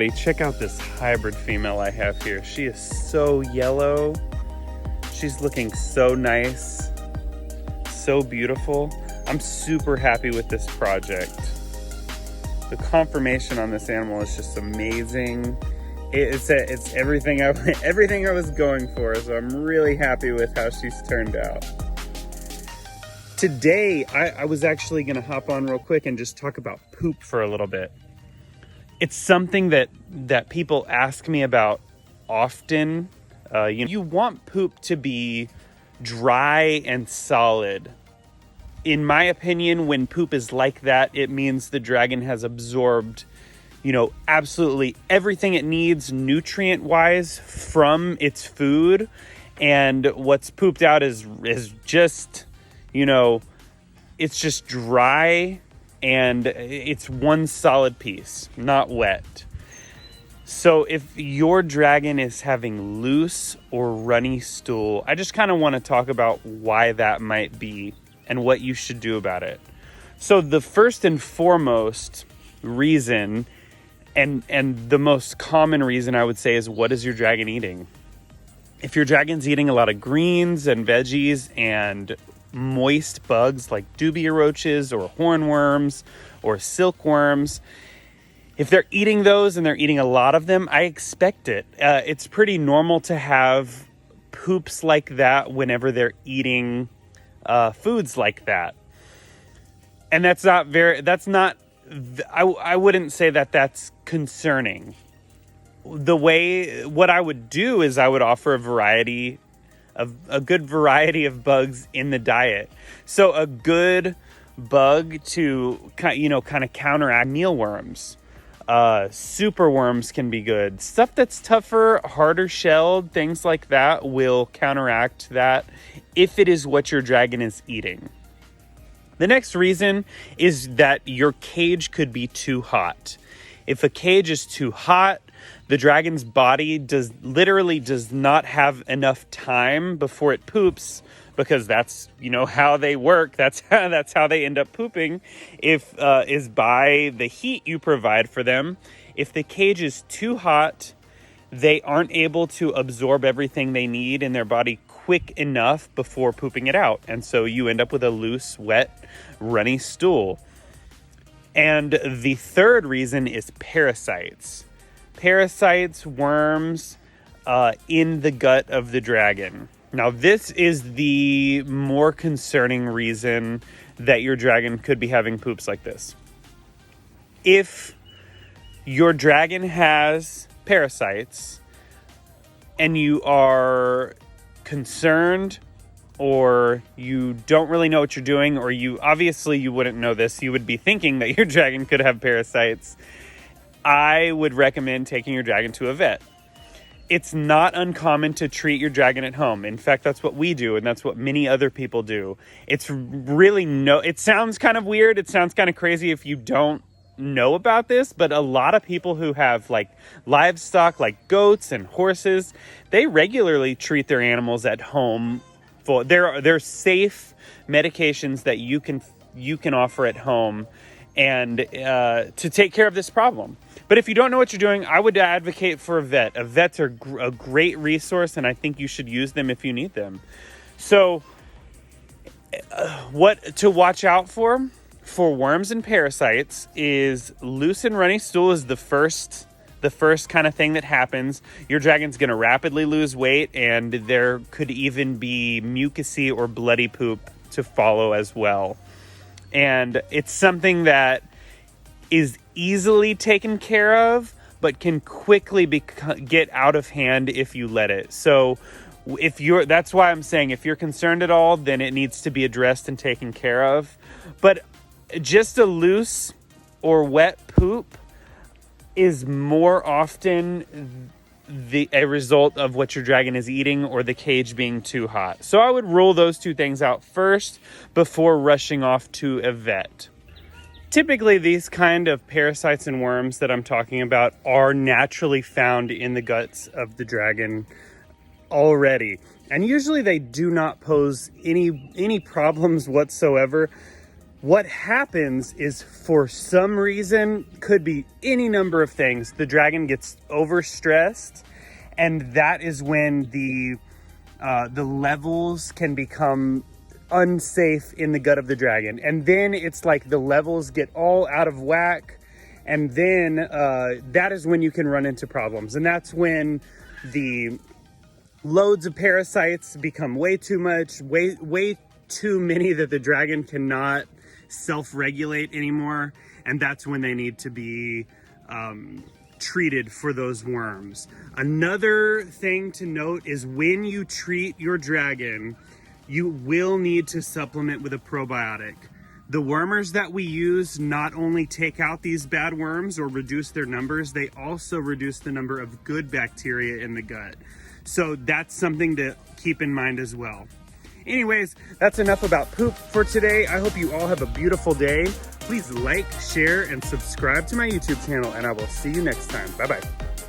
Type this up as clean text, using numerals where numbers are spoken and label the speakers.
Speaker 1: everybody. Check out this hybrid female I have here. She is so yellow. She's looking so nice, so beautiful. I'm super happy with this project. The conformation on this animal is just amazing. It's everything I was going for, so I'm really happy with how she's turned out. Today, I was actually gonna hop on real quick and just talk about poop for a little bit. It's something that people ask me about often. You want poop to be dry and solid. In my opinion, when poop is like that, it means the dragon has absorbed, absolutely everything it needs nutrient-wise from its food. And what's pooped out is just, it's just dry and it's one solid piece, not wet. So if your dragon is having loose or runny stool, I just kind of want to talk about why that might be and what you should do about it. So the first and foremost reason, and the most common reason I would say, is what is your dragon eating? If your dragon's eating a lot of greens and veggies and moist bugs like dubia roaches or hornworms or silkworms, if they're eating those and they're eating a lot of them, I expect it. It's pretty normal to have poops like that whenever they're eating foods like that. And I wouldn't say that that's concerning. What I would do is I would offer a good variety of bugs in the diet. So a good bug to kind of counteract mealworms. Superworms can be good. Stuff that's tougher, harder shelled, things like that will counteract that if it is what your dragon is eating. The next reason is that your cage could be too hot. If a cage is too hot, the dragon's body does not have enough time before it poops, because that's how they work. That's how they end up pooping. Is by the heat you provide for them. If the cage is too hot, they aren't able to absorb everything they need in their body quick enough before pooping it out, and so you end up with a loose, wet, runny stool. And the third reason is parasites. Parasites, worms, in the gut of the dragon. Now, this is the more concerning reason that your dragon could be having poops like this. If your dragon has parasites and you are concerned, or you don't really know what you're doing, or you wouldn't know this, you would be thinking that your dragon could have parasites, I would recommend taking your dragon to a vet. It's not uncommon to treat your dragon at home. In fact, that's what we do, and that's what many other people do. It sounds kind of weird. It sounds kind of crazy if you don't know about this, but a lot of people who have livestock, like goats and horses, they regularly treat their animals at home. They're safe medications that you can offer at home and to take care of this problem. But if you don't know what you're doing, I would advocate for a vet. Vets are a great resource, and I think you should use them if you need them. So what to watch out for worms and parasites is loose and runny stool is the first kind of thing that happens. Your dragon's going to rapidly lose weight, and there could even be mucousy or bloody poop to follow as well. And it's something that is easily taken care of, but can quickly get out of hand if you let it. So that's why I'm saying if you're concerned at all, then it needs to be addressed and taken care of. But just a loose or wet poop is more often a result of what your dragon is eating or the cage being too hot. So I would rule those two things out first before rushing off to a vet. Typically, these kind of parasites and worms that I'm talking about are naturally found in the guts of the dragon already. And usually they do not pose any problems whatsoever. What happens is, for some reason, could be any number of things, the dragon gets overstressed, and that is when the levels can become unsafe in the gut of the dragon. And then it's like the levels get all out of whack, and then that is when you can run into problems. And that's when the loads of parasites become way too much, way too many that the dragon cannot self-regulate anymore, and that's when they need to be treated for those worms. Another thing to note is, when you treat your dragon, you will need to supplement with a probiotic. The wormers that we use not only take out these bad worms or reduce their numbers, they also reduce the number of good bacteria in the gut. So that's something to keep in mind as well. Anyways, that's enough about poop for today. I hope you all have a beautiful day. Please like, share, and subscribe to my YouTube channel, and I will see you next time. Bye-bye.